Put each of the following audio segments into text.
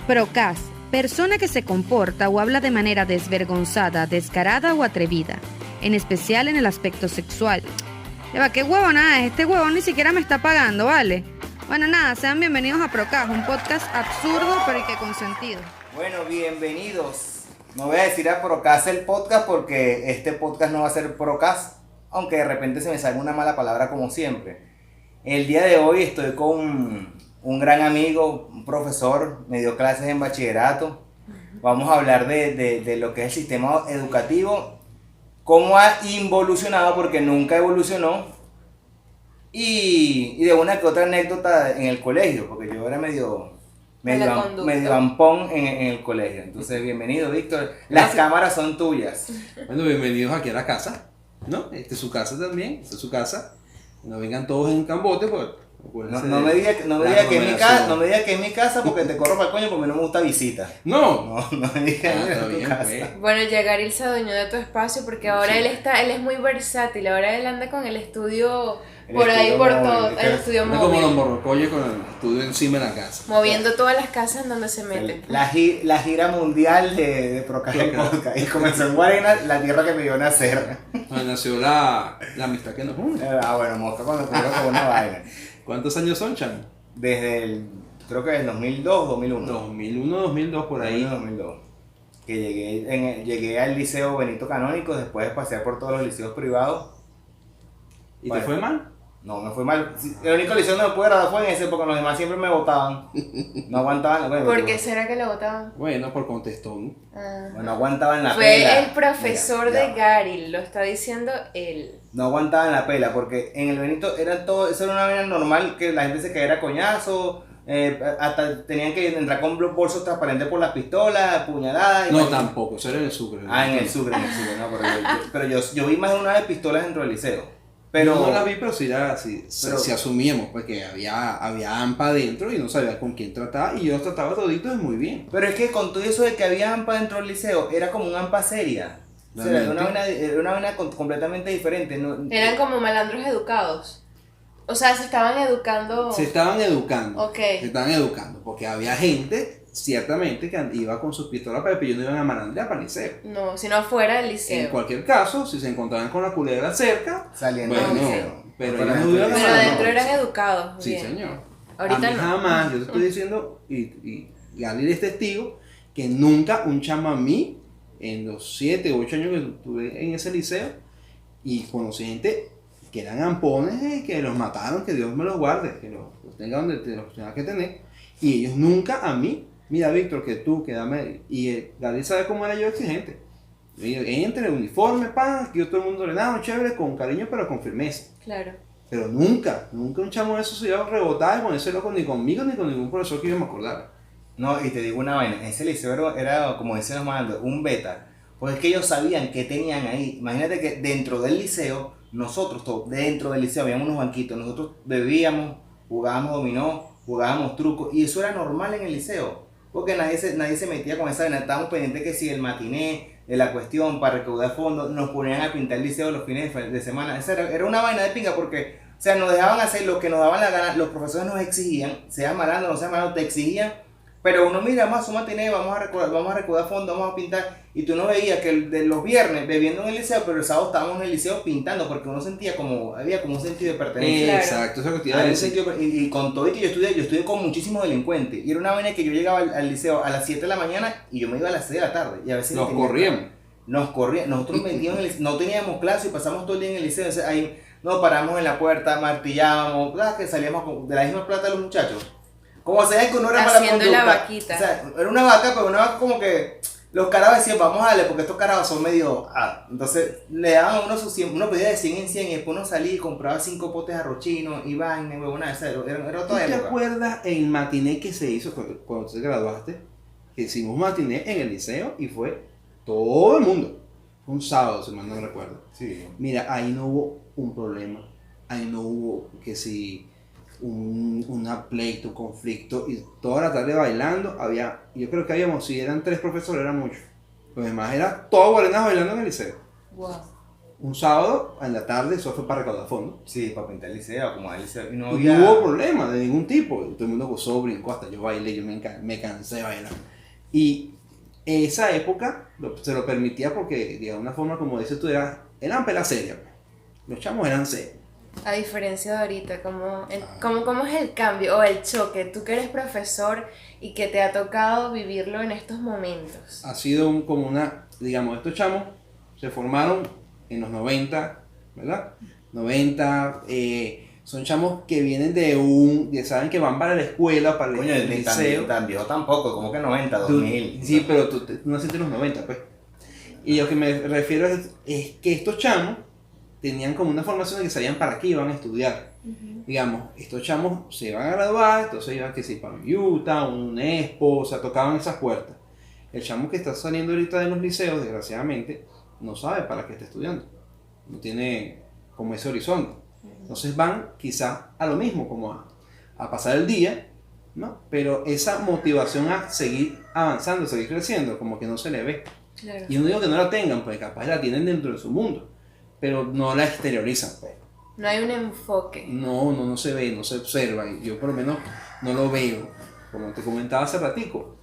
Procas, persona que se comporta o habla de manera desvergonzada, descarada o atrevida, en especial en el aspecto sexual. Eva, qué huevona es, este huevón ni siquiera me está pagando, ¿vale? Bueno, nada, sean bienvenidos a Procas, un podcast absurdo pero y que con sentido. Bueno, bienvenidos. No voy a decir a Procas el podcast porque este podcast no va a ser Procas, aunque de repente se me salga una mala palabra como siempre. El día de hoy estoy con un gran amigo, un profesor, me dio clases en bachillerato. Vamos a hablar de lo que es el sistema educativo, cómo ha involucionado, porque nunca evolucionó, y de una que otra anécdota en el colegio, porque yo era medio ampón en el colegio. Entonces, bienvenido, Víctor. Las cámaras son tuyas. Bueno, bienvenidos aquí a la casa, ¿no? Esta es su casa también, esta es su casa. No vengan todos en cambote, pues. No me diga que es mi casa porque te corro para el coño porque no me gusta visita. No me digas que es tu casa. Pues. Bueno, Yagaril se adueñó de tu espacio porque ahora Sí. él es muy versátil, ahora él anda con el estudio El por ahí, estudio por móvil, todo, el estudio Anda como los móvil, morrocoyes con el estudio encima de la casa. moviendo todas las casas en donde se mete. La gira mundial de Procas el Podcast. Y comenzó en Guarena, la tierra que me vio nacer. Donde nació la amistad que nos une. Bueno, mosca cuando ocurrió con una vaina. ¿Cuántos años son, Chamo? Creo que el 2002, 2001. 2001, 2002, por ahí. 2002. Que llegué al liceo Benito Canónico después de pasear por todos los liceos privados. ¿Y Bueno. te fue mal? No, me fue mal. El único liceo donde me pude graduar fue en ese porque los demás siempre me votaban. No aguantaban. Bueno, ¿Por qué será que lo votaban? Bueno, por contestón. no aguantaban la Fue pela. el profesor Mira, de ya. Garil, lo está diciendo él. No aguantaban la pela porque en el Benito era todo, eso era una vaina normal que la gente se caía a coñazo, hasta tenían que entrar con bolsos transparentes por las pistolas, puñaladas. No, tampoco, eso era en el Sucre. En el Sucre, no, pero yo vi más de una vez pistolas dentro del liceo. Pero Yo no la vi, pero sí asumíamos, pues que había AMPA adentro y no sabía con quién trataba, y yo los trataba toditos muy bien. Pero es que con todo eso de que había AMPA dentro del liceo, era como un AMPA seria. O sea, era una vaina completamente diferente. No, Eran como malandros educados. O sea, se estaban educando. Se estaban educando. Ok. Se estaban educando, porque había gente, ciertamente, que iba con sus pistolas, pero ellos no iban a malandrear para el liceo. No, sino afuera del liceo. En cualquier caso, si se encontraban con la culebra cerca, saliendo bueno, del liceo. pero Fuera ellos no dentro iban del a Pero liceo. adentro eran educados. Sí, bien. señor. Ahorita a mí no. jamás, yo te estoy diciendo, y Galil es testigo, que nunca un chamo a mí, en los 7 u 8 años que estuve en ese liceo, y conocí gente que eran ampones, que los mataron, que Dios me los guarde, que los tenga donde los tenga que tener, y ellos nunca a mí, mira Víctor, que tú, que dame, y Galil sabe cómo era yo exigente. Entre el uniforme, pan, que yo todo el mundo ordenado, chévere, con cariño, pero con firmeza. Claro. Pero nunca un chamo de esos se iba a rebotar y ponerse loco ni conmigo ni con ningún profesor que yo me acordara. No, y te digo una vaina, ese liceo era como decían los malandros, un beta. Pues es que ellos sabían qué tenían ahí. Imagínate que dentro del liceo, dentro del liceo había unos banquitos, nosotros bebíamos, jugábamos dominó, jugábamos truco, y eso era normal en el liceo. Porque nadie se metía con esa vaina, estábamos pendientes que si el matiné, de la cuestión para recaudar fondos, nos ponían a pintar el liceo los fines de semana. Esa era una vaina de pinga porque, o sea, nos dejaban hacer lo que nos daban la gana, los profesores nos exigían, sea malandro, no sea malandro, te exigían, pero uno mira más su matiné, vamos a recaudar fondos, vamos a pintar, y tú no veías que de los viernes bebiendo en el liceo, pero el sábado estábamos en el liceo pintando porque uno sentía había como un sentido de pertenencia. Claro. Exacto, eso es lo que te iba a Había un decir. sentido y con todo y que yo estudié con muchísimos delincuentes, y era una vaina que yo llegaba al liceo a las 7 de la mañana y yo me iba a las 6 de la tarde, y a veces Nos corríamos. Nosotros metíamos no teníamos clase y pasamos todo el día en el liceo, entonces ahí nos paramos en la puerta, martillábamos, que salíamos de la misma plata de los muchachos. Como se ve que uno era mala Haciendo conducta. la vaquita. O sea, era una vaca, pero una vaca como que los carabos decían, vamos a darle, porque estos carabos son medio... entonces le daban a uno sus 100, uno pedía de 100 en 100 y después uno salía y compraba 5 potes de arrochino y vaina, huevona, era ¿Tú otra te época. acuerdas el matiné que se hizo cuando te graduaste? Que hicimos matiné en el liceo y fue todo el mundo. Fue un sábado, si mal no recuerdo. Sí. Mira, ahí no hubo un problema. Ahí no hubo que si una pleito, un conflicto, y toda la tarde bailando. Yo creo que habíamos, si eran 3 profesores, era mucho. Los demás era todo Guarenas bailando en el liceo. Wow. un sábado en la tarde, eso fue para recaudar fondos. Sí, para pintar el liceo, como el liceo. Y no Y había... no hubo problema de ningún tipo. Todo el mundo gozó, brincó, hasta yo bailé, me cansé de bailar. Y esa época se lo permitía porque de alguna forma, como dices tú, eran pelas serias. Los chamos eran serios. A diferencia de ahorita, ¿cómo es el cambio o el choque? Tú que eres profesor y que te ha tocado vivirlo en estos momentos. Ha sido como digamos, estos chamos se formaron en los 90, ¿verdad? 90, son chamos que vienen que saben que van para la escuela, para Coño, el ni liceo. tan viejo tampoco, como que 90, 2000. Sí, pero tú naciste en los 90, pues. Y lo que me refiero es que estos chamos tenían como una formación de que sabían para qué iban a estudiar. Digamos, estos chamos se iban a graduar, entonces iban que si para Utah, un Expo, o sea, tocaban esas puertas. El chamo que está saliendo ahorita de los liceos, desgraciadamente, no sabe para qué está estudiando. No tiene como ese horizonte. Entonces van quizás a lo mismo, como a pasar el día, ¿no? Pero esa motivación a seguir avanzando, seguir creciendo, como que no se le ve. Claro. Y no digo que no la tengan, pues capaz la tienen dentro de su mundo, pero no la exteriorizan, pues. No hay un enfoque. No se ve, no se observa, y yo por lo menos no lo veo. Como te comentaba hace ratico,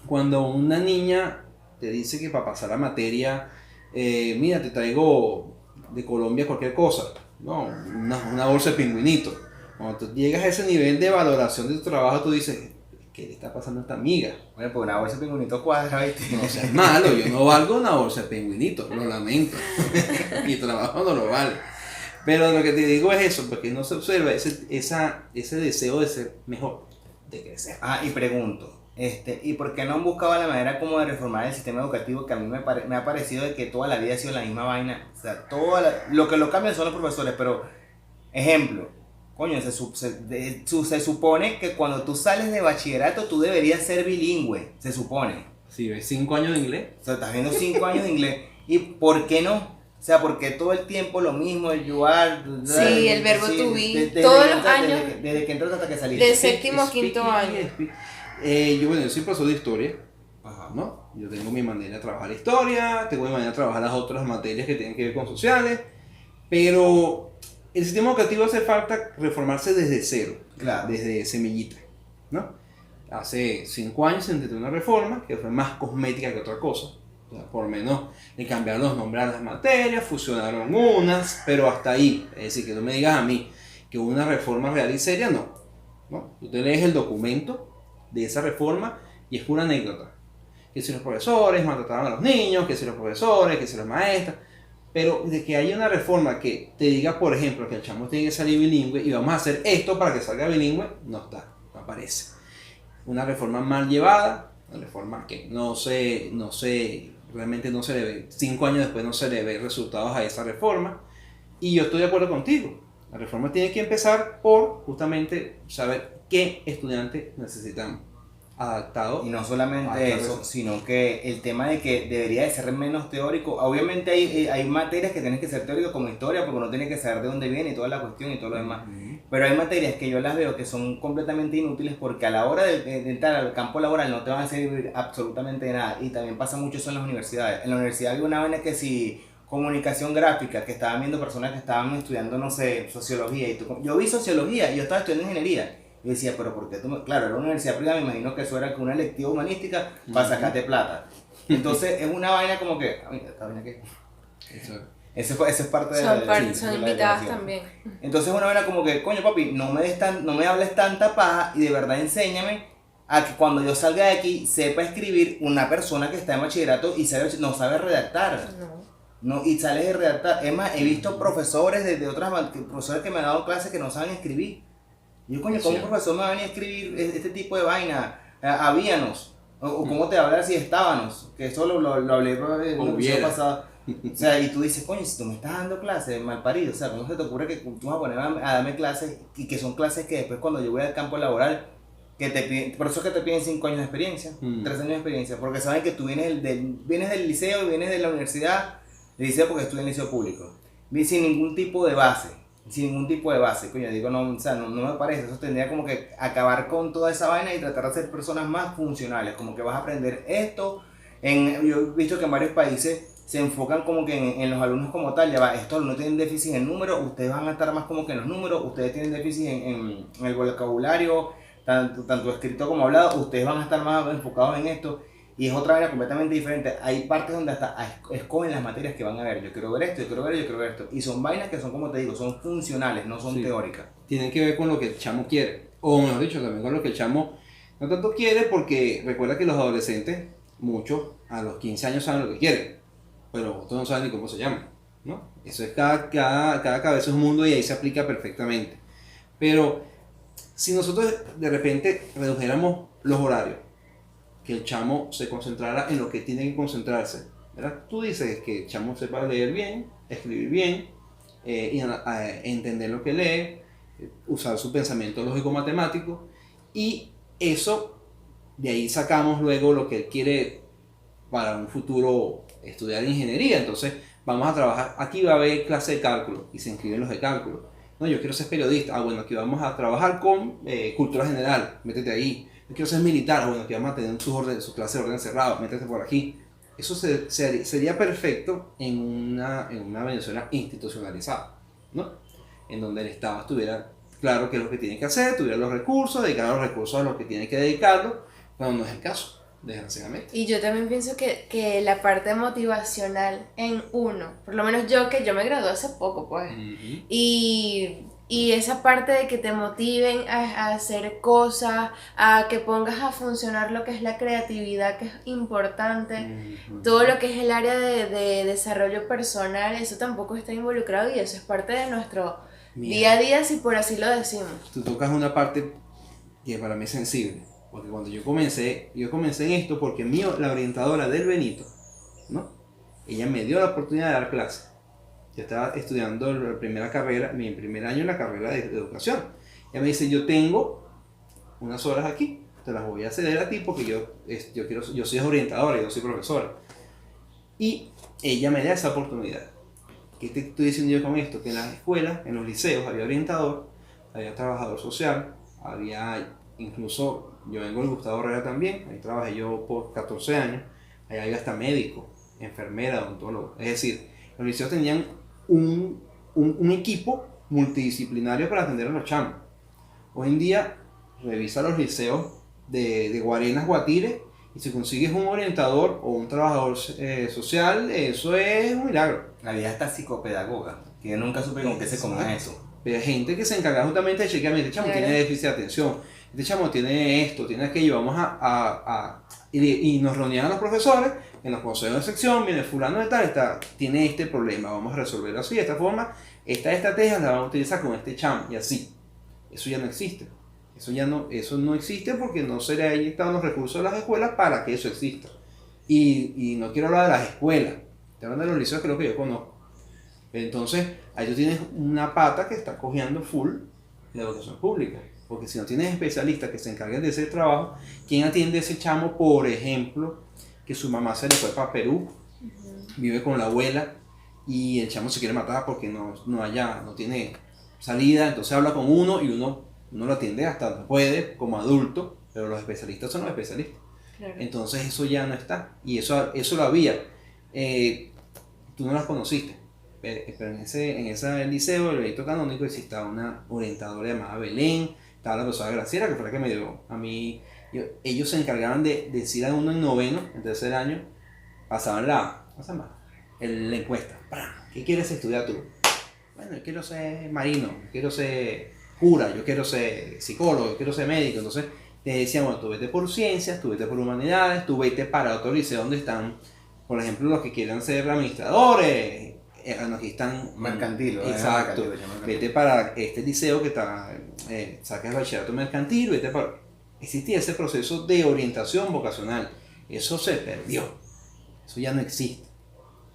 cuando una niña te dice que para pasar la materia, mira, te traigo de Colombia cualquier cosa, no, una bolsa de pingüinito. Cuando tú llegas a ese nivel de valoración de tu trabajo, tú dices, ¿qué le está pasando a esta amiga? Bueno, pues una bolsa de pingüinito cuadra, ¿viste? No seas malo, yo no valgo una bolsa de pingüinito, lo lamento. Mi trabajo no lo vale. Pero lo que te digo es eso, porque no se observa ese deseo de ser mejor, de crecer. Ah, y pregunto, ¿y por qué no han buscado la manera como de reformar el sistema educativo que a mí me ha parecido de que toda la vida ha sido la misma vaina? O sea, lo que lo cambian son los profesores, pero, ejemplo, coño, se supone que cuando tú sales de bachillerato tú deberías ser bilingüe, se supone. Si ves 5 años de inglés, O sea, estás viendo 5 años de inglés, ¿y por qué no? O sea, porque todo el tiempo lo mismo, el you are... Sí, el verbo sí, to be, desde todos que los años, desde que entras hasta que saliste. de séptimo, quinto año. yo soy profesor de historia, Ajá. ¿no? Yo tengo mi manera de trabajar la historia, tengo mi manera de trabajar las otras materias que tienen que ver con sociales, pero el sistema educativo hace falta reformarse desde cero, Claro. desde semillita, ¿no? Hace 5 años se intentó una reforma que fue más cosmética que otra cosa. O sea, por lo menos le cambiaron los nombres a las materias, fusionaron unas, pero hasta ahí. Es decir, que no me digas a mí que hubo una reforma real y seria, no. Tú te lees el documento de esa reforma y es pura anécdota. Que si los profesores maltrataban a los niños, que si los profesores, que si los maestros. Pero de que haya una reforma que te diga, por ejemplo, que el chamo tiene que salir bilingüe y vamos a hacer esto para que salga bilingüe, no aparece. Una reforma mal llevada, una reforma que realmente no se le ve, 5 años después no se le ve resultados a esa reforma. Y yo estoy de acuerdo contigo. La reforma tiene que empezar por justamente saber qué estudiantes necesitamos. Adaptado. Y no solamente eso, sino que el tema de que debería de ser menos teórico. Obviamente hay materias que tienen que ser teóricas como historia, porque uno tiene que saber de dónde viene y toda la cuestión y todo lo demás. Pero hay materias que yo las veo que son completamente inútiles porque a la hora de entrar al campo laboral no te van a servir absolutamente de nada. Y también pasa mucho eso en las universidades. En la universidad hay una vaina que si comunicación gráfica, que estaban viendo personas que estaban estudiando, no sé, sociología. Yo vi sociología y yo estaba estudiando ingeniería. Yo decía, pero ¿por qué tú Claro, era una universidad privada, me imagino que eso era una electiva humanística para sacarte plata. Entonces es una vaina como que... ¿Esta vaina qué? Esa es parte de Son invitadas también. Entonces es una vaina como que, coño papi, no me hables tanta paja y de verdad enséñame a que cuando yo salga de aquí sepa escribir una persona que está en bachillerato y no sabe redactar. No, y sales de redactar. Es más, he visto profesores profesores que me han dado clases que no saben escribir. Yo, coño, ¿cómo un profesor me va a venir a escribir este tipo de vaina? Habíanos. O cómo te hablar si estábamos. Que eso lo hablé en el episodio pasado. O sea, y tú dices, coño, si tú me estás dando clases, mal parido. O sea, ¿cómo se te ocurre que tú vas a poner a darme clases y que son clases que después cuando yo voy al campo laboral, por eso es que te piden 5 años de experiencia, 3 años de experiencia, porque saben que tú vienes del liceo, vienes de la universidad, del liceo porque estudias en liceo público, sin ningún tipo de base. Coño, digo, no, o sea, no me parece, eso tendría como que acabar con toda esa vaina y tratar de ser personas más funcionales, como que vas a aprender esto, yo he visto que en varios países se enfocan como que en los alumnos como tal, ya va, estos alumnos tienen déficit en números, ustedes van a estar más como que en los números, ustedes tienen déficit en el vocabulario, tanto escrito como hablado, ustedes van a estar más enfocados en esto, y es otra manera completamente diferente. Hay partes donde hasta escogen las materias que van a ver, yo quiero ver esto, yo quiero ver, yo quiero ver esto, y son vainas que son, como te digo, son funcionales, no son Sí. teóricas. Tienen que ver con lo que el chamo quiere, o mejor dicho, también con lo que el chamo no tanto quiere, porque recuerda que los adolescentes, muchos a los 15 años saben lo que quieren, pero otros no saben ni cómo se llaman, ¿no? Eso es cada cabeza es un mundo y ahí se aplica perfectamente. Pero si nosotros de repente redujéramos los horarios, que el chamo se concentrara en lo que tiene que concentrarse, ¿verdad? Tú dices que el chamo sepa leer bien, escribir bien, y entender lo que lee, usar su pensamiento lógico-matemático, y eso, de ahí sacamos luego lo que él quiere para un futuro estudiar ingeniería. Entonces vamos a trabajar, aquí va a haber clase de cálculo y se inscriben los de cálculo. No, yo quiero ser periodista, bueno, aquí vamos a trabajar con cultura general, métete ahí. Yo quiero ser militar, bueno, aquí vamos a tener su clase de orden cerrado, métete por aquí. Eso sería perfecto en una Venezuela institucionalizada, ¿no? En donde el Estado estuviera claro qué es lo que tiene que hacer, tuviera los recursos, dedicar los recursos a lo que tiene que dedicarlo, pero no es el caso, desgraciadamente. Y yo también pienso que la parte motivacional en uno, por lo menos yo, que yo me gradué hace poco, pues, Uh-huh. y esa parte de que te motiven a hacer cosas, a que pongas a funcionar lo que es la creatividad, que es importante, todo lo que es el área de desarrollo personal, eso tampoco está involucrado y eso es parte de nuestro Mira, día a día, si por así lo decimos. tú tocas una parte que para mí es sensible, porque cuando yo comencé en esto porque la orientadora del Benito, ¿no? Ella me dio la oportunidad de dar clases. Yo estaba estudiando la primera carrera, mi primer año en la carrera de educación. Ella me dice, yo tengo unas horas aquí, te las voy a ceder a ti porque yo soy orientadora, yo soy profesora. Y ella me da esa oportunidad. ¿Qué te estoy diciendo yo con esto? Que en las escuelas, en los liceos, había orientador, había trabajador social, había incluso, yo vengo del Gustavo Herrera también, ahí trabajé yo por 14 años, ahí había hasta médico, enfermera, odontólogo. Es decir, los liceos tenían un equipo multidisciplinario para atender a los chamos. Hoy en día, revisa los liceos de Guarenas, Guatire, y si consigues un orientador o un trabajador social, eso es un milagro. Había hasta psicopedagoga, que yo nunca supe con qué se comía eso. Pero hay gente que se encarga justamente de chequear, este chamo tiene déficit de atención, este chamo tiene esto, tiene aquello, vamos y nos reunían a los profesores, en los consejos de sección, viene fulano de tal, tiene este problema, vamos a resolverlo así, de esta forma, estas estrategias las vamos a utilizar con este chamo, y así. Eso ya no existe. Eso no existe porque no se le han inyectado los recursos de las escuelas para que eso exista. Y no quiero hablar de las escuelas, estoy hablando de los liceos que es lo que yo conozco. Entonces, ahí tú tienes una pata que está cojeando full la educación pública. Porque si no tienes especialistas que se encarguen de ese trabajo, ¿quién atiende a ese chamo, por ejemplo, que su mamá se le fue para Perú, vive con la abuela y el chamo se quiere matar porque no tiene salida, entonces habla con uno y uno lo atiende hasta donde puede como adulto, pero los especialistas son los especialistas. Claro. Entonces eso ya no está, y eso lo había. Tú no las conociste, pero en ese liceo del Benito Canónico existía una orientadora llamada Belén, estaba la profesora Graciela, que fue la que me dio a mí. Ellos se encargaban de decir a uno en noveno, en tercer año, pasaban la encuesta. ¿Qué quieres estudiar tú? Bueno, yo quiero ser marino, yo quiero ser cura, yo quiero ser psicólogo, yo quiero ser médico. Entonces te decían, bueno, tú vete por ciencias, tú vete por humanidades, tú vete para otro liceo donde están, por ejemplo, los que quieran ser administradores, los que están Mercantil, exacto, vete para este liceo que está, sacas el bachillerato mercantil, vete para... Existía ese proceso de orientación vocacional, eso se perdió, eso ya no existe,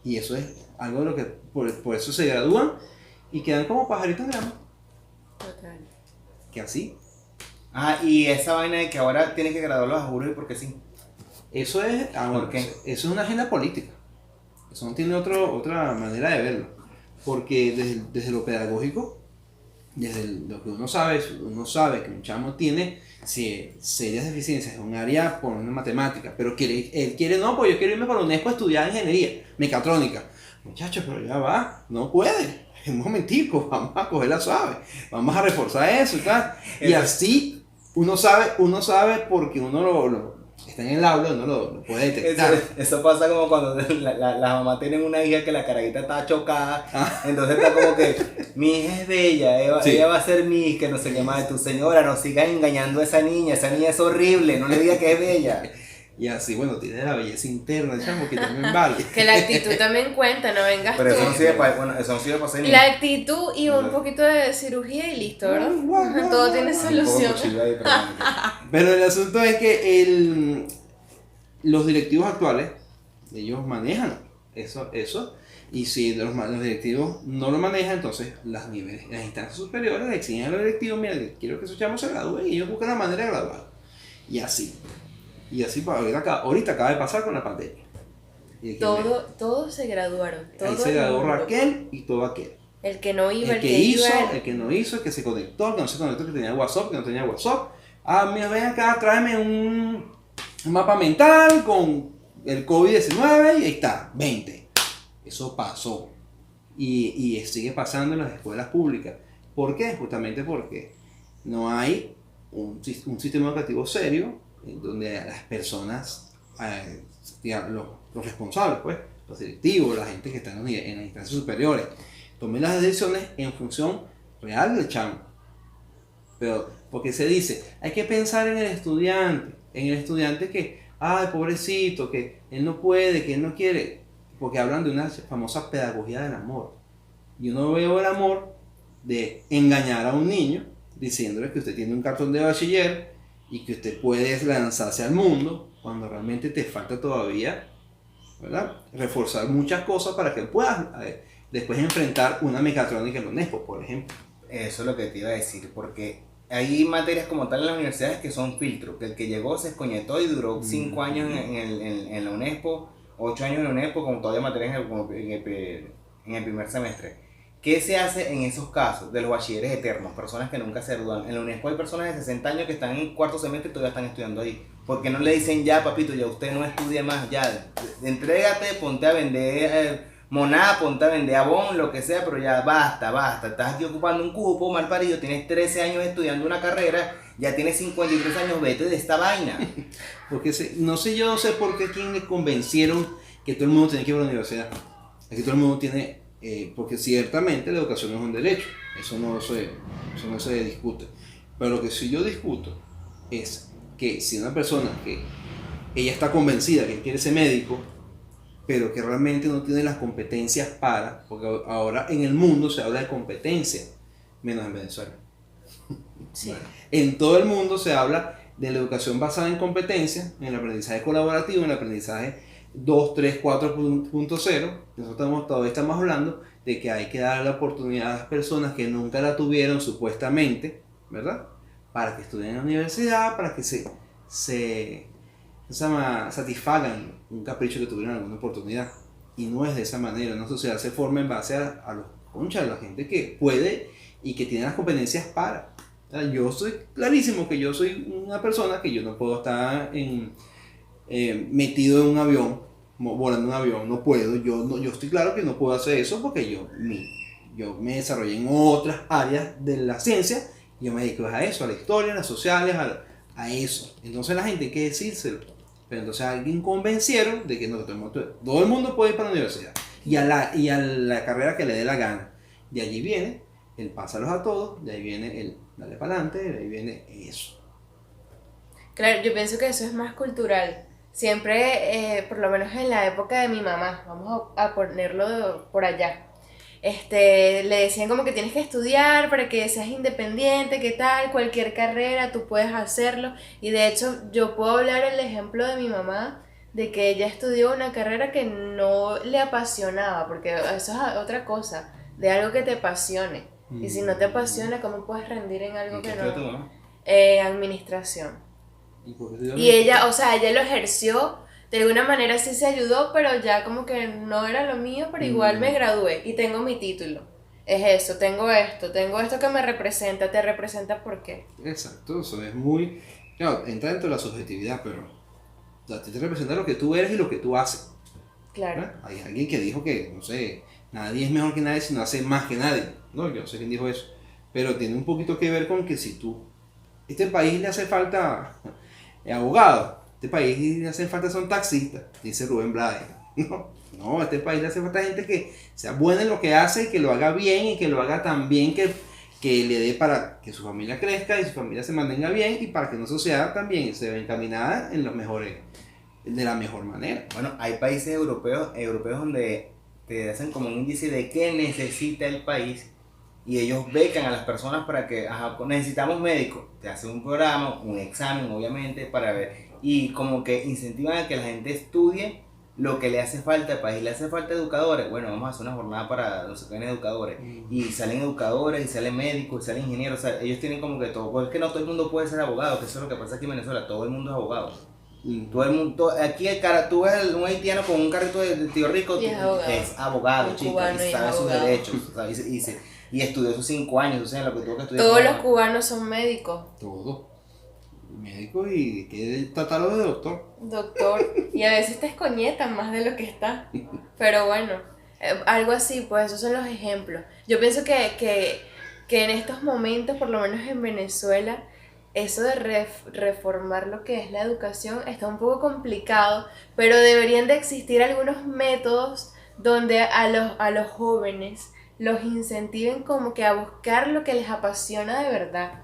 y eso es algo de lo que por eso se gradúan y quedan como pajaritos en grama. Total. Que así. Y esa vaina de que ahora tienen que graduarlos a juros y porque sí. Eso es, ¿Por qué? eso es una agenda política. Eso no tiene otra manera de verlo. Porque desde lo pedagógico lo que uno sabe que un chamo tiene serias deficiencias en un área por una matemática, pero él quiere, no, pues yo quiero irme para la UNESCO a estudiar ingeniería mecatrónica. Muchachos, pero ya va, no puede. Un momentico, vamos a cogerla suave, vamos a reforzar eso y tal. Y así uno sabe porque uno lo está en el aula, uno lo puede detectar. Eso pasa como cuando las mamás tienen una hija que la carajita está chocada, entonces está como que mi hija es bella, ella va a ser mi hija, que no sé qué más, tu señora, no siga engañando a esa niña es horrible, no le diga que es bella. Y así, bueno, tiene la belleza interna, chamo, que también vale. Que la actitud también cuenta, no vengas pero tú. eso no sirve para ser La actitud y un poquito de cirugía y listo, ¿verdad? Todo tiene solución. Pero el asunto es que los directivos actuales, ellos manejan eso, y si los directivos no lo manejan, entonces las instancias superiores le exigen a los directivos, mira, quiero que esos chamos se gradúen, y ellos buscan la manera de graduar. Y así ahorita acaba de pasar con la pandemia. Todos se graduaron. Ahí se graduó Raquel y todo aquel. El que no iba, el que no hizo, el que se conectó, el que no se conectó, que tenía WhatsApp, que no tenía WhatsApp. Mira, ven acá, tráeme un mapa mental con el COVID-19 y ahí está, 20. Eso pasó. Y sigue pasando en las escuelas públicas. ¿Por qué? Justamente porque no hay un sistema educativo serio en donde las personas, los responsables, pues, los directivos, la gente que está en las instancias superiores, tomen las decisiones en función real del chamo. Pero, porque se dice, hay que pensar en el estudiante que, ay, pobrecito, que él no puede, que él no quiere, porque hablan de una famosa pedagogía del amor. Yo no veo el amor de engañar a un niño diciéndole que usted tiene un cartón de bachiller y que usted puede lanzarse al mundo cuando realmente te falta todavía, ¿verdad?, reforzar muchas cosas para que puedas después enfrentar una mecatrónica en la UNESCO, por ejemplo. Eso es lo que te iba a decir, porque hay materias como tal en las universidades que son filtros, que el que llegó se escoñetó y duró 5 años en la UNESCO, 8 años en la UNESCO, como todavía materias en el primer semestre. ¿Qué se hace en esos casos de los bachilleres eternos? Personas que nunca se gradúan. En la UNESCO hay personas de 60 años que están en cuarto semestre y todavía están estudiando ahí. ¿Por qué no le dicen ya, papito, ya usted no estudie más, ya, entrégate, ponte a vender moná, ponte a vender abón, lo que sea, pero ya basta, estás aquí ocupando un cupo, mal parido, tienes 13 años estudiando una carrera, ya tienes 53 años, vete de esta vaina. Porque no sé por qué quién le convencieron que todo el mundo tiene que ir a la universidad. Aquí todo el mundo tiene, porque ciertamente la educación es un derecho, eso no se discute. Pero lo que sí yo discuto es que si una persona que ella está convencida que quiere ser médico, pero que realmente no tiene las competencias porque ahora en el mundo se habla de competencia, menos en Venezuela. Sí. En todo el mundo se habla de la educación basada en competencia, en el aprendizaje colaborativo, en el aprendizaje 2, 3, 4.0. Nosotros todavía estamos hablando de que hay que dar la oportunidad a las personas que nunca la tuvieron supuestamente, ¿verdad?, para que estudien en la universidad, para que se satisfagan un capricho que tuvieron en alguna oportunidad. Y no es de esa manera. Una sociedad se forma en base a la gente que puede y que tiene las competencias para. Yo soy clarísimo que yo soy una persona que yo no puedo estar metido en un avión, volando un avión, no puedo. Yo estoy claro que no puedo hacer eso porque yo me desarrollé en otras áreas de la ciencia. Yo me dedico a eso, a la historia, a las sociales, a eso. Entonces la gente hay que decírselo. Pero entonces a alguien convencieron de que no, todo el mundo puede ir para la universidad y a la carrera que le dé la gana. De allí viene el pásalos a todos, de ahí viene el dale para adelante, de ahí viene eso. Claro, yo pienso que eso es más cultural. Siempre, por lo menos en la época de mi mamá, vamos a ponerlo por allá, le decían como que tienes que estudiar para que seas independiente, qué tal, cualquier carrera tú puedes hacerlo. Y de hecho yo puedo hablar el ejemplo de mi mamá, de que ella estudió una carrera que no le apasionaba, porque eso es otra cosa, de algo que te apasione. Y si no te apasiona, ¿cómo puedes rendir en algo que no? Administración. Y ella, ella lo ejerció. De alguna manera sí se ayudó, pero ya como que no era lo mío, pero igual me gradué y tengo mi título. es eso, tengo esto que me representa, ¿te representa por qué? Exacto, eso es muy... Claro, entra dentro de la subjetividad, pero a ti te representa lo que tú eres y lo que tú haces. Claro. ¿Verdad? Hay alguien que dijo que, no sé, nadie es mejor que nadie si no hace más que nadie. No, yo no sé quién dijo eso. Pero tiene un poquito que ver con que si tú... Este país le hace falta abogados. Este país le hace falta son taxistas, dice Rubén Blades. No, a este país le hace falta gente que sea buena en lo que hace y que lo haga bien y que lo haga tan bien que le dé para que su familia crezca y su familia se mantenga bien y para que una sociedad también se vea encaminada en los mejores, de la mejor manera. Bueno, hay países europeos donde te hacen como un índice de qué necesita el país y ellos becan a las personas para que, necesitamos médicos, te hacen un programa, un examen obviamente para ver y como que incentivan a que la gente estudie lo que le hace falta al país. Le hace falta educadores, bueno, vamos a hacer una jornada para los que ven educadores y salen educadores y salen médicos y salen ingenieros, o sea, ellos tienen como que todo, porque es que no todo el mundo puede ser abogado, que eso es lo que pasa aquí en Venezuela, todo el mundo es abogado. Todo el mundo, aquí tú ves un haitiano con un carrito de tío rico, es abogado, chica, y sabe sus derechos, ¿sabes? Y estudió sus 5 años, o sea, lo que tuvo que estudiar. Todos los cubanos son médicos. Todo. Médico y que tratarlo de doctor. Doctor. Y a veces te escoñetan más de lo que está. Pero bueno, algo así, pues esos son los ejemplos. Yo pienso que en estos momentos, por lo menos en Venezuela, eso de reformar lo que es la educación está un poco complicado, pero deberían de existir algunos métodos donde a los jóvenes los incentiven como que a buscar lo que les apasiona de verdad.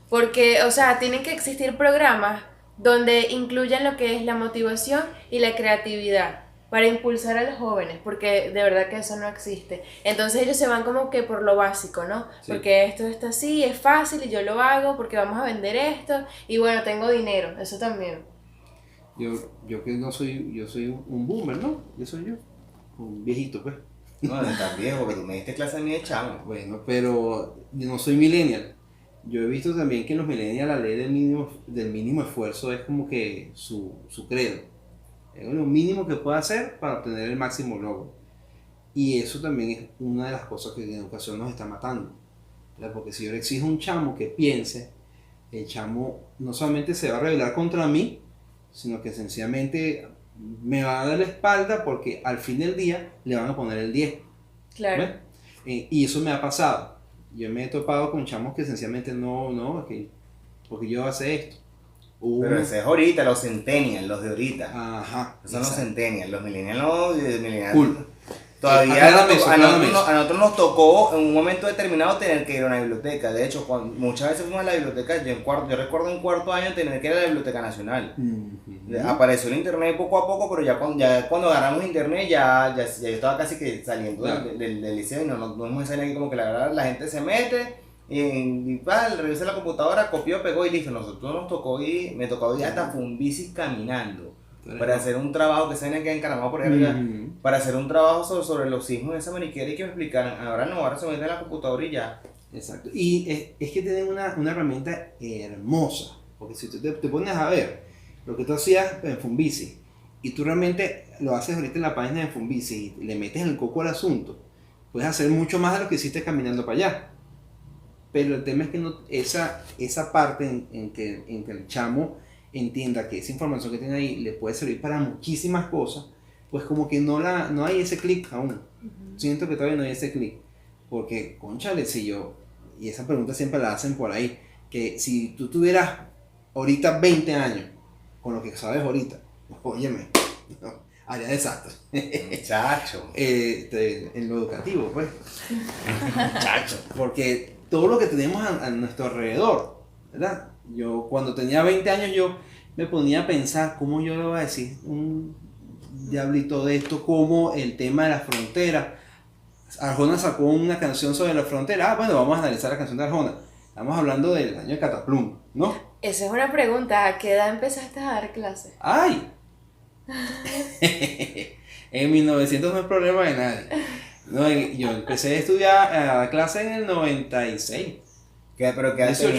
Porque, o sea, tienen que existir programas donde incluyan lo que es la motivación y la creatividad para impulsar a los jóvenes, porque de verdad que eso no existe. Entonces ellos se van como que por lo básico, ¿no? Sí. Porque esto está así, es fácil y yo lo hago porque vamos a vender esto y bueno, tengo dinero, eso también. Yo que no soy, yo soy un boomer, ¿no? Yo soy yo, un viejito, pues. No, no tan viejo, porque tú me diste clase a mí de chamo. Bueno, pero yo no soy millennial. Yo he visto también que en los millennials la ley del mínimo esfuerzo es como que su credo. Es lo mínimo que puede hacer para obtener el máximo logro. Y eso también es una de las cosas que en educación nos está matando. ¿Verdad? Porque si yo le exijo a un chamo que piense, el chamo no solamente se va a rebelar contra mí, sino que sencillamente me va a dar la espalda porque al fin del día le van a poner el 10. Claro. Y eso me ha pasado. Yo me he topado con chamos que sencillamente no, porque yo hace esto. Pero ese es ahorita, los centennials, los de ahorita. Ajá. Esos son los centennials, los millennials no, millennials. Cool. Todavía a nosotros nos tocó en un momento determinado tener que ir a una biblioteca. De hecho, muchas veces fuimos a la biblioteca, yo recuerdo en 4º año tener que ir a la Biblioteca Nacional. Apareció el internet poco a poco, pero ya cuando agarramos internet ya yo estaba casi que saliendo del liceo y no es muy necesario como que la verdad la gente se mete y revisa la computadora, copió, pegó y listo. Nosotros me tocó ir hasta Fumbisis caminando. Para hacer un trabajo que se viene aquí encaramado por arriba, para hacer un trabajo sobre los sismos de esa maniquera y que me explicaran. Ahora se meten en la computadora y ya. Exacto. Y es que tienen una herramienta hermosa. Porque si tú te pones a ver lo que tú hacías en Fumbisis y tú realmente lo haces ahorita en la página de Fumbisis y le metes el coco al asunto, puedes hacer mucho más de lo que hiciste caminando para allá. Pero el tema es que esa parte en que el chamo entienda que esa información que tiene ahí le puede servir para muchísimas cosas, pues como que no hay ese clic aún. Siento que todavía no hay ese clic. Porque, cónchale, y esa pregunta siempre la hacen por ahí, que si tú tuvieras ahorita 20 años, con lo que sabes ahorita, óyeme, haría desastre. Muchacho. En lo educativo, pues. Muchacho. Porque todo lo que tenemos a nuestro alrededor, ¿verdad? Yo cuando tenía 20 años yo me ponía a pensar cómo yo le voy a decir un diablito de esto, como el tema de la frontera. Arjona sacó una canción sobre la frontera. Bueno, vamos a analizar la canción de Arjona. Estamos hablando del año de Cataplum, ¿no? Esa es una pregunta. ¿A qué edad empezaste a dar clases? ¡Ay! En 1900 no es problema de nadie. No, yo empecé a estudiar a dar clases en el 96. ¿Pero qué haces?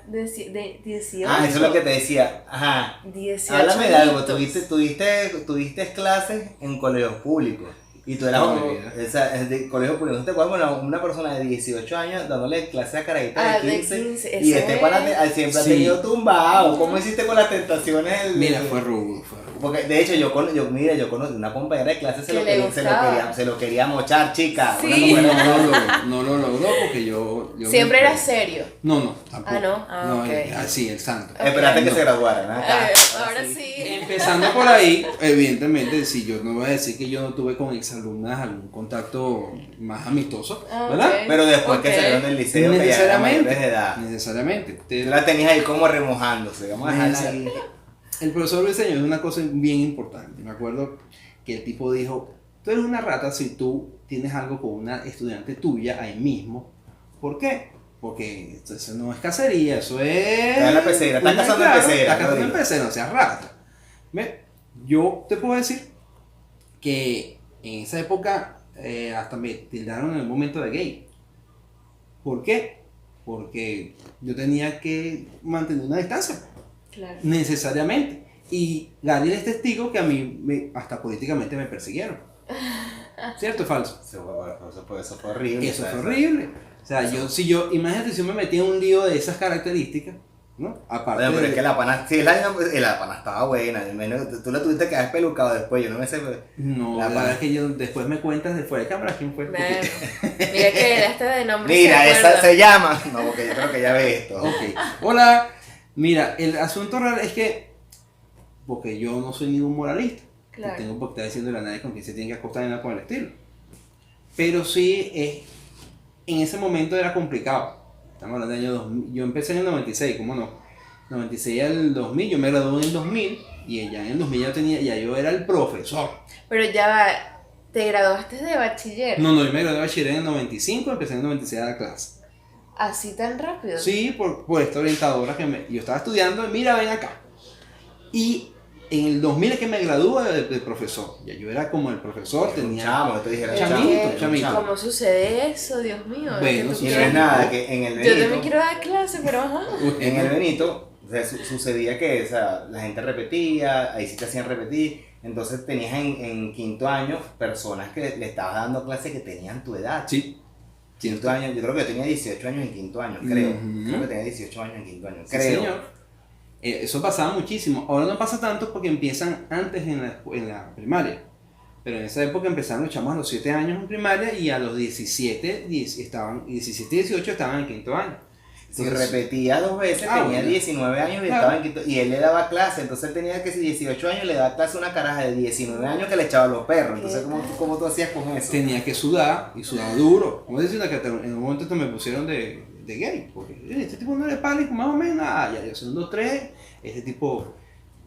De 18. Ah, eso es lo que te decía. Ajá. 18 Háblame de algo. ¿Tuviste clases en colegios públicos? Y tú eras Toda como, mi vida. de colegio público, ¿no te acuerdas una persona de 18 años dándole clase a carajita de De 15? 15, Y eso este pana es. siempre ha Sí. tenido tumbado. ¿Cómo hiciste con las tentaciones? Mira, fue rudo. Porque de hecho yo conocí una compañera de clase, Que le gustaba. se lo quería mochar, chica. Sí. Una mujer de- No lo logró porque yo Siempre era serio. No, tampoco. Ah, ¿no? Ah, ok. Así, el santo. Espérate que No. se graduara, ¿no? Acá. Ahora sí. Empezando por ahí, evidentemente, si yo no voy a decir que yo no tuve con exalumnas algún contacto más amistoso, Ah, ¿verdad? ok. Pero después que Ok. salieron del liceo, que ya eran mayores de edad. Necesariamente. Tú la tenías ahí como remojándose. Vamos a dejarla ahí. El profesor Luis Señor es una cosa bien importante. Me acuerdo que el tipo dijo, tú eres una rata si tú tienes algo con una estudiante tuya ahí mismo. ¿Por qué? Porque eso no es cacería, eso es... Está en la pecera, está cazando en pecera, Está cazando no en digo. pecera, no seas rata. ¿Ve? Yo te puedo decir que en esa época hasta me tildaron en el momento de gay. ¿Por qué? Porque yo tenía que mantener una distancia. Claro. Necesariamente. Y Gabriel es testigo que a mí hasta políticamente me persiguieron. ¿Cierto o falso? Eso fue horrible. Eso o sea, fue horrible. O sea, imagínate si yo me metía en un lío de esas características, ¿no? Aparte Bueno, pero de- es que la pana, sí, la pana estaba buena. Tú la tuviste que haber pelucado después, yo no me sé. No, la la pana- verdad es que yo después me cuentas de fuera de cámara quién fue. Bueno, mira que hasta de nombre Mira, se esa acuerda. se llama. No, porque yo creo que ya ve esto. Ok. Hola. Mira, el asunto real es que, porque yo no soy ningún moralista. Claro. No tengo por qué estar diciéndole a nadie con quién se tiene que acostar ni nada con el estilo. Pero sí, en ese momento era complicado. Estamos hablando del año 2000. Yo empecé en el 96, ¿cómo no? 96 al 2000, yo me gradué en el 2000 y ya en el 2000 ya yo era el profesor. Pero ya va, te graduaste de bachiller. No, yo me gradué de bachiller en el 95, empecé en el 96 a dar clase. Así tan rápido. Sí, por esta orientadora yo estaba estudiando, mira, ven acá. Y en el 2000 es que me gradué de profesor. Ya yo era como el profesor, Un tenía... chamo, te dijera Chamito. ¿Cómo sucede eso, Dios mío? Bueno, Es que tú Y no quieres- es nada, que en el Yo también Benito, quiero dar clase, pero ajá. en el Benito, o sea, sucedía que, o sea, la gente repetía, ahí sí te hacían repetir. Entonces tenías en quinto año personas que le estabas dando clases que tenían tu edad. Sí. Quinto año, yo creo que yo tenía 18 años en quinto año, creo. Ujú. Creo que tenía 18 años en quinto año, Sí, creo. señor. Eso pasaba muchísimo. Ahora no pasa tanto porque empiezan antes en la primaria. Pero en esa época empezaron los chamos a los 7 años en primaria y a los 17 y 18 estaban en quinto año. Si Entonces, repetía 2 veces, tenía bueno. 19 años y Claro. estaba en quinto. Y él le daba clase, entonces él tenía que si 18 años le daba clase a una caraja de 19 años que le echaba a los perros. Entonces, ¿cómo tú hacías con eso? tenía que sudar y sudaba duro. Como diciendo que en un momento me pusieron de gay. Porque este tipo no le pánico, más o menos. Ya son 2, 3. Este tipo.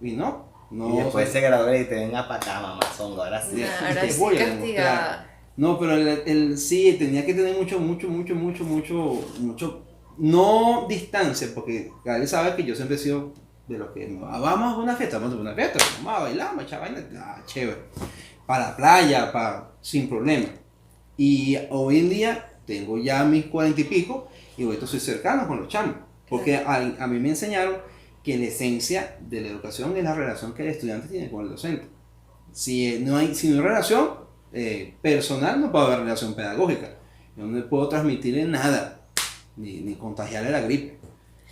Y no. Y después se graduó y te venga para acá, mamazongo, ahora sí. Ya. Ahora te sí voy a castigada. No, pero él sí tenía que tener mucho, no distancia, porque Gabriel sabe que yo siempre he sido de los que vamos a una fiesta, vamos a bailar, vamos a echar vaina, chévere, para la playa, sin problema. Y hoy en día tengo ya mis 40 y pico y ahorita soy cercano con los chamos, porque a mí me enseñaron que la esencia de la educación es la relación que el estudiante tiene con el docente. Si no hay relación personal, no puede haber relación pedagógica. Yo no le puedo transmitirle nada, ni contagiarle la gripe.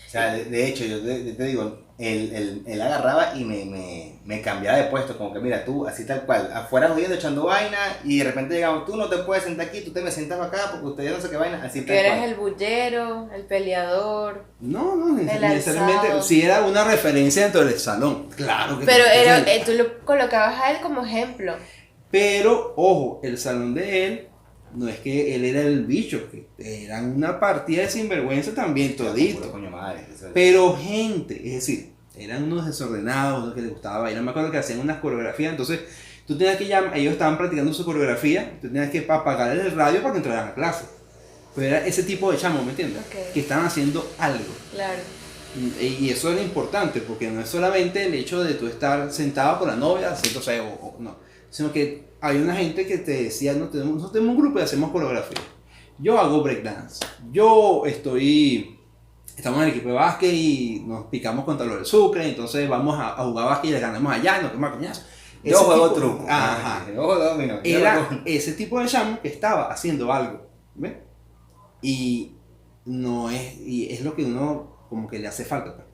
O sea, de hecho, yo te digo, él agarraba y me cambiaba de puesto, como que mira, tú, así tal cual, afuera jodiendo, echando vaina, y de repente llegamos, tú no te puedes sentar aquí, tú te me sientas acá, porque ustedes no sé qué vaina, así Que tal eres cual. el bullero, el peleador. No, El necesariamente, alzado. si era una referencia dentro del salón, claro que Pero sí. tú lo colocabas a él como ejemplo. Pero, ojo, el salón de él, no es que él era el bicho, que eran una partida de sinvergüenza también, todito. Coño madre, eso es. Pero gente, es decir, eran unos desordenados, unos que les gustaba bailar. Me acuerdo que hacían unas coreografías, entonces tú tenías que llamar, ellos estaban practicando su coreografía, tú tenías que apagar el radio para que entraran a clase. Pero era ese tipo de chamos, ¿me entiendes? Ok. Que estaban haciendo algo. Claro. Y eso era importante, porque no es solamente el hecho de tú estar sentado con la novia, haciendo feo, no, sino que hay una gente que te decía, nosotros tenemos un grupo y hacemos coreografía. Yo hago breakdance. Estamos en el equipo de básquet y nos picamos contra los del Sucre, entonces vamos a jugar básquet y le ganamos allá y nos quedamos a coñazo. Yo juego truco. Ajá. Yo juego dominó. Era ese tipo de chamo que estaba haciendo algo, ¿ves? Y es lo que uno como que le hace falta, pues.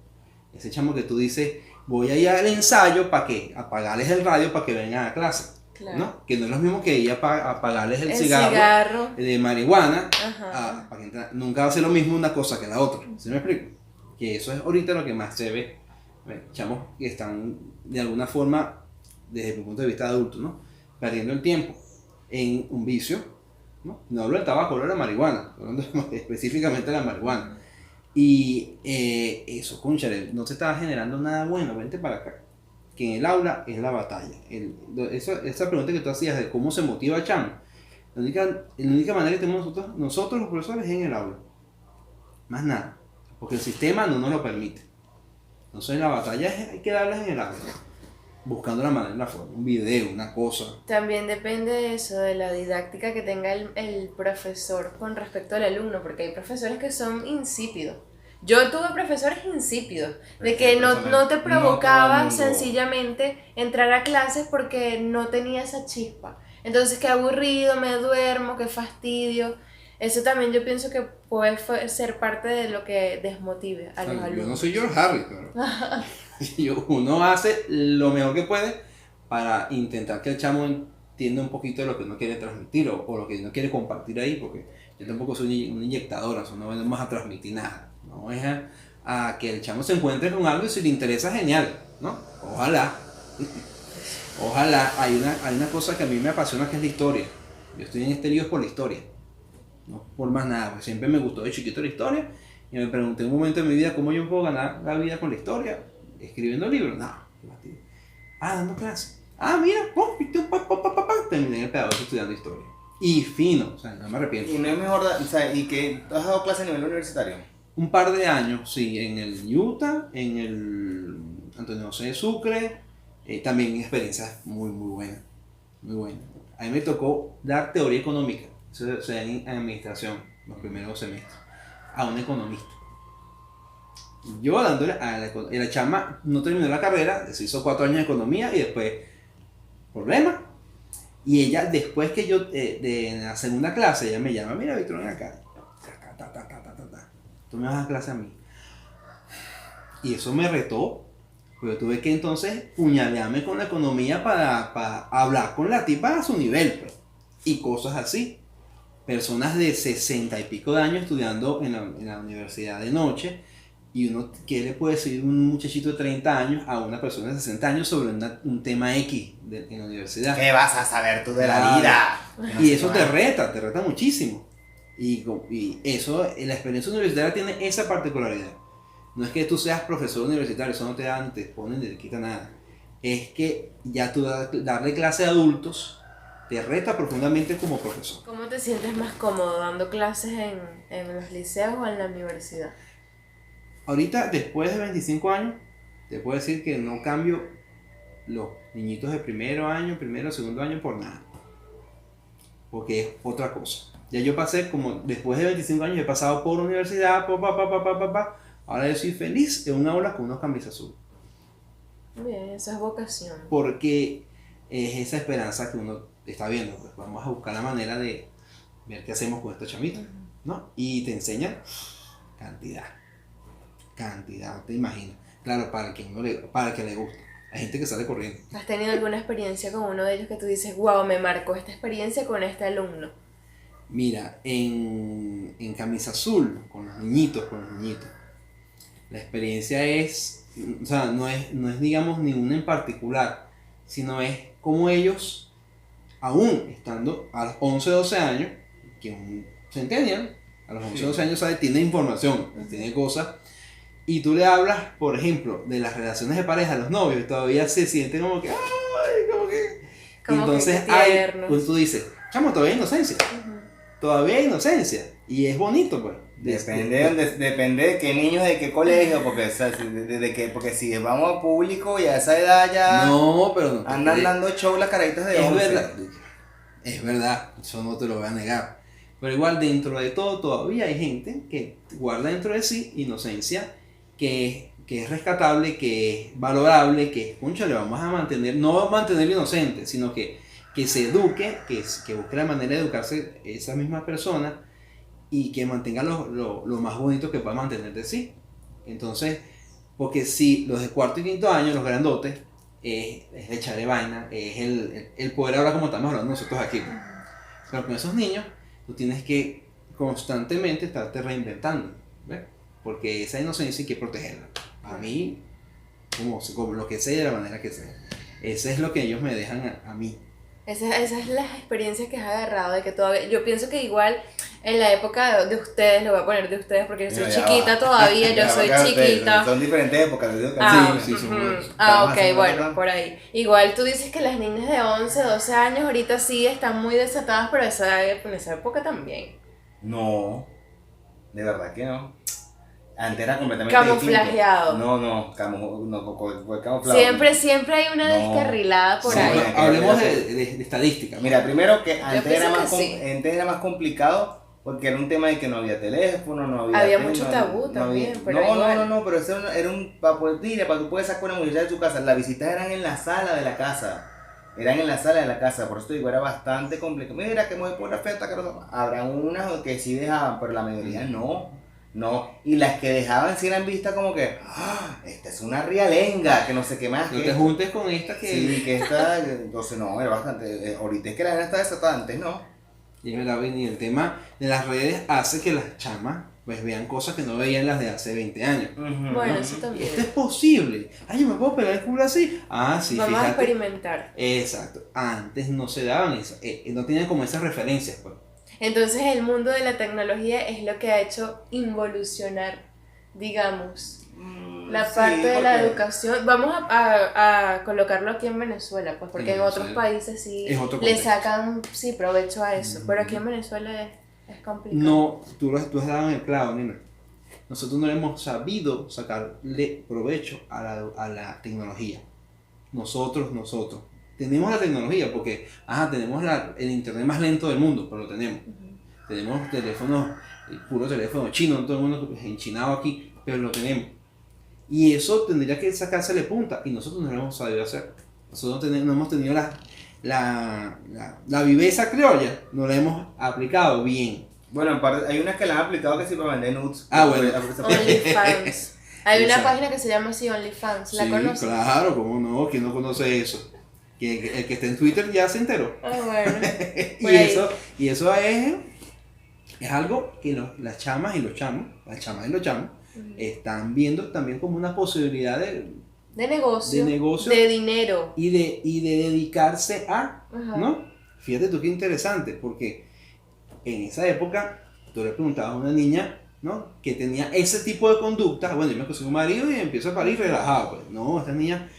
Ese chamo que tú dices, voy a ir al ensayo para que apagarles el radio para que vengan a clase. Claro. ¿No? Que no es lo mismo que ir a apagarles el cigarro cigarro de marihuana. Ajá. Para que nunca va a ser lo mismo una cosa que la otra. ¿Sí me explico? Que eso es ahorita lo que más se ve. Chamos que están de alguna forma, desde mi punto de vista de adulto, ¿no? Perdiendo el tiempo en un vicio. No hablo del tabaco, hablo de la marihuana. Hablando específicamente de la marihuana. Y eso, cónchale, no te está generando nada bueno. Vente para acá. Que en el aula es la batalla. Esa pregunta que tú hacías de cómo se motiva el chamo, la única manera que tenemos nosotros los profesores es en el aula. Más nada. Porque el sistema no nos lo permite. Entonces la batalla hay que darlas en el aula. Buscando la manera, la forma, un video, una cosa. También depende de eso, de la didáctica que tenga el profesor con respecto al alumno, porque hay profesores que son insípidos. Yo tuve profesores insípidos, de que no te provocaba sencillamente entrar a clases porque no tenía esa chispa. Entonces, qué aburrido, me duermo, qué fastidio. Eso también yo pienso que puede ser parte de lo que desmotive a los alumnos. Yo no soy George Harris, pero uno hace lo mejor que puede para intentar que el chamo entienda un poquito de lo que uno quiere transmitir o lo que uno quiere compartir ahí, porque yo tampoco soy un inyectador, o sea, no vamos a transmitir nada. No es a que el chamo se encuentre con algo y si le interesa, genial, ¿no? Ojalá. Ojalá. Hay una cosa que a mí me apasiona, que es la historia. Yo estoy en este lío por la historia, no por más nada, porque siempre me gustó de chiquito la historia y me pregunté en un momento de mi vida cómo yo puedo ganar la vida con la historia, escribiendo libros. No, dando clases. Mira, terminé en el pedagógico estudiando historia. Y fino, o sea, no me arrepiento. Y no es mejor, o sea, y que has dado clases a nivel universitario. Un par de años, sí, en el Utah, en el Antonio José de Sucre, también experiencias muy buenas, muy buenas. A mí me tocó dar teoría económica, o sea, en administración, los primeros semestres, a un economista. Yo dándole a la chama, no terminó la carrera, se hizo 4 años de economía y después, problema. Y ella, después que yo, de la segunda clase, ella me llama, mira, Víctor, ven acá. Tú me vas a dar clase a mí. Y eso me retó, porque tuve que entonces puñalearme con la economía para hablar con la tipa a su nivel, pues. Y cosas así. Personas de 60 y pico de años estudiando en la universidad de noche, y uno, ¿qué le puede decir un muchachito de 30 años a una persona de 60 años sobre un tema X en la universidad? ¿Qué vas a saber tú de la vida? Y eso te reta muchísimo. Y eso, la experiencia universitaria tiene esa particularidad. No es que tú seas profesor universitario, eso no te da ni te pone ni te quita nada. Es que ya tú darle clase a adultos te reta profundamente como profesor. ¿Cómo te sientes más cómodo dando clases en los liceos o en la universidad? Ahorita, después de 25 años, te puedo decir que no cambio los niñitos de primero, segundo año por nada. Porque es otra cosa. Ya yo pasé como, después de 25 años, he pasado por universidad, ahora yo soy feliz en un aula con unos camisas azules. Bien, esa es vocación. Porque es esa esperanza que uno está viendo. Pues vamos a buscar la manera de ver qué hacemos con estos chamitos, ¿no? Y te enseñan cantidad, te imaginas. Claro, para que le guste. Hay gente que sale corriendo. ¿Has tenido alguna experiencia con uno de ellos que tú dices, wow, me marcó esta experiencia con este alumno? Mira, en Camisa Azul, con los niñitos, la experiencia es, o sea, no es digamos ninguna en particular, sino es como ellos, aún estando a los 11, 12 años, que un centennial, a los 11, 12 años sabe, tiene información, tiene cosas, y tú le hablas, por ejemplo, de las relaciones de pareja, los novios, y todavía se siente como que, como entonces que tiernos. pues tú dices, chamo, todavía hay inocencia. Todavía hay inocencia y es bonito, pues. Depende de qué niños, de qué colegio, porque, o sea, porque si vamos a público y a esa edad ya no, pero no andan dando show las caritas de 11. Es verdad, eso no te lo voy a negar. Pero igual dentro de todo todavía hay gente que guarda dentro de sí inocencia que es que es rescatable, que es valorable, que, concha, le vamos a mantener, no mantenerlo inocente, sino que se eduque, que busque la manera de educarse esa misma persona y que mantenga lo más bonito que pueda mantener de sí. Entonces, porque si los de cuarto y quinto año, los grandotes, es echarle vaina, es el poder hablar como estamos hablando nosotros aquí. Pues. Pero con esos niños, tú tienes que constantemente estarte reinventando, ¿ves? Porque esa inocencia hay que protegerla. A mí, como lo que sea, de la manera que sea. Eso es lo que ellos me dejan a mí. Esa es la experiencia que has agarrado, de que todavía, yo pienso que igual en la época de ustedes, lo voy a poner de ustedes porque yo soy chiquita todavía, yo soy chiquita. Son diferentes épocas, Sí, ok, bueno, por ahí. Igual tú dices que las niñas de 11, 12 años ahorita sí están muy desatadas, pero en esa época también. No, de verdad que no. Antes era completamente camuflajeado. Distinto. Fue camuflado. Siempre hay una descarrilada por ahí. Hablemos de estadística. Mira, primero que antes pienso era más complicado porque era un tema de que no había teléfono, no había mucho tabú también. Pero eso era para tú puedes sacar una muchacha de tu casa. Las visitas eran en la sala de la casa. Por eso te digo, era bastante complicado. Mira, que me voy por la fiesta, que no. Habrá unas que sí dejaban, pero la mayoría no, y las que dejaban sí eran vistas como que, esta es una rialenga, que no sé qué más. No te juntes con esta que... Sí, que esta, entonces no, era bastante, ahorita es que la gente está desatada, antes no. Y el tema de las redes hace que las chamas pues vean cosas que no veían las de hace 20 años. Bueno, eso también. Esto es posible. Yo me puedo pegar el culo así. Sí, vamos fíjate. A experimentar. Exacto. Antes no se daban eso, no tenían como esas referencias, pues. Entonces el mundo de la tecnología es lo que ha hecho involucionar, digamos, la parte de la educación. Vamos a colocarlo aquí en Venezuela, pues porque en otros países sí le sacan provecho a eso, pero aquí en Venezuela es complicado. No, tú has dado en el clavo, Nina. Nosotros no hemos sabido sacarle provecho a la tecnología. Nosotros. Tenemos la tecnología porque tenemos el internet más lento del mundo, pero lo tenemos. Tenemos teléfonos, puro teléfono chino, todo el mundo enchinado aquí, pero lo tenemos. Y eso tendría que sacársele punta y nosotros no lo hemos sabido hacer. Nosotros no hemos tenido la viveza criolla, no la hemos aplicado bien. Bueno, en parte, hay unas que la han aplicado que sí para vender nudes. Bueno. OnlyFans. Hay una página que se llama así OnlyFans, ¿la conoces? Claro, cómo no, ¿quién no conoce eso? Que el que está en Twitter ya se enteró. Bueno. y eso es algo que las chamas y los chamos, están viendo también como una posibilidad de negocio, de dinero y de dedicarse a, ¿no? Fíjate tú qué interesante, porque en esa época tú le preguntabas a una niña, ¿no?, que tenía ese tipo de conducta. Bueno, yo me consigo un marido y empiezo a parir relajado, pues. No, esta niña,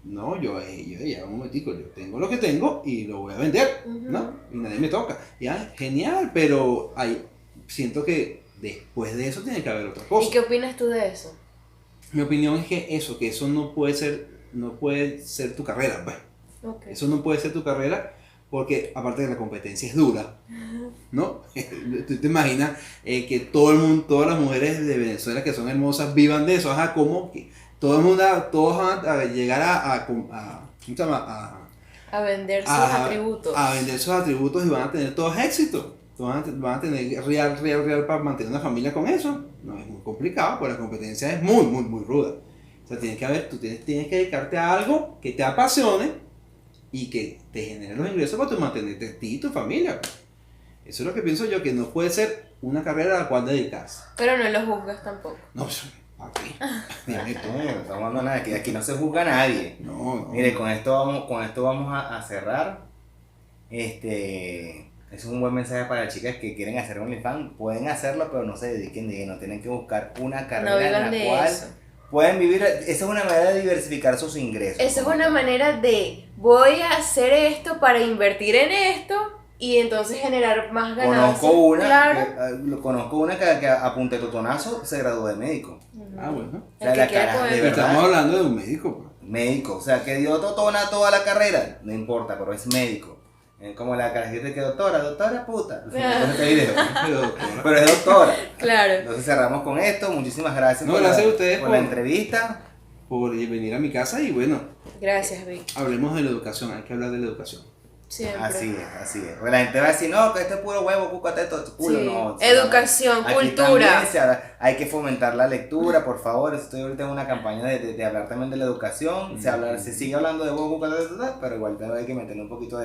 no, yo ya un momentico, yo tengo lo que tengo y lo voy a vender, ¿no? Y nadie me toca. Ya, genial, pero siento que después de eso tiene que haber otra cosa. ¿Y qué opinas tú de eso? Mi opinión es que eso no puede ser tu carrera, pues. Okay. Eso no puede ser tu carrera porque aparte de la competencia es dura, ¿no? Tú te imaginas que todas las mujeres de Venezuela que son hermosas vivan de eso, ¿cómo? Que todos van a llegar a vender sus atributos. A vender sus atributos y van a tener todos éxito. Van a tener real para mantener una familia con eso. No, es muy complicado, porque la competencia es muy, muy, muy ruda. O sea, tú tienes que dedicarte a algo que te apasione y que te genere los ingresos para mantenerte a ti y tu familia. Eso es lo que pienso yo, que no puede ser una carrera a la cual dedicarse. Pero no lo juzgas tampoco. No, aquí. No estamos hablando nada, aquí no se juzga a nadie. No. Mire, con esto vamos a cerrar. Es un buen mensaje para las chicas que quieren hacer OnlyFans. Pueden hacerlo, pero no se dediquen de lleno. Tienen que buscar una carrera en la cual pueden vivir. Esa es una manera de diversificar sus ingresos. Esa es una manera de voy a hacer esto para invertir en esto y entonces generar más ganancias. Conozco una que a punta de totonazo se graduó de médico. Bueno. O sea, estamos hablando de un médico. Médico, o sea, que dio totona toda la carrera. No importa, pero es médico. Como la carajita que doctora puta. Entonces, este video. Pero, doctora, Pero es doctora. Claro. Entonces cerramos con esto. Muchísimas gracias, No, gracias a ustedes por la por- entrevista. por venir a mi casa y bueno, Gracias, Vic. hablemos de la educación, hay que hablar de la educación. Siempre. Así es, así es. Porque la gente va a decir, no, que este es puro huevo, cúcate esto, culo, Sí. no. Educación, Aquí cultura. también hay que fomentar la lectura, por favor. Estoy ahorita en una campaña de hablar también de la educación. Se sigue hablando de huevo, cúcate, pero igual también hay que meterle un poquito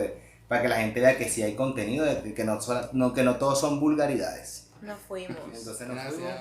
para que la gente vea que sí hay contenido, que no todos son vulgaridades. Nos fuimos. Entonces nos Gracias. fuimos.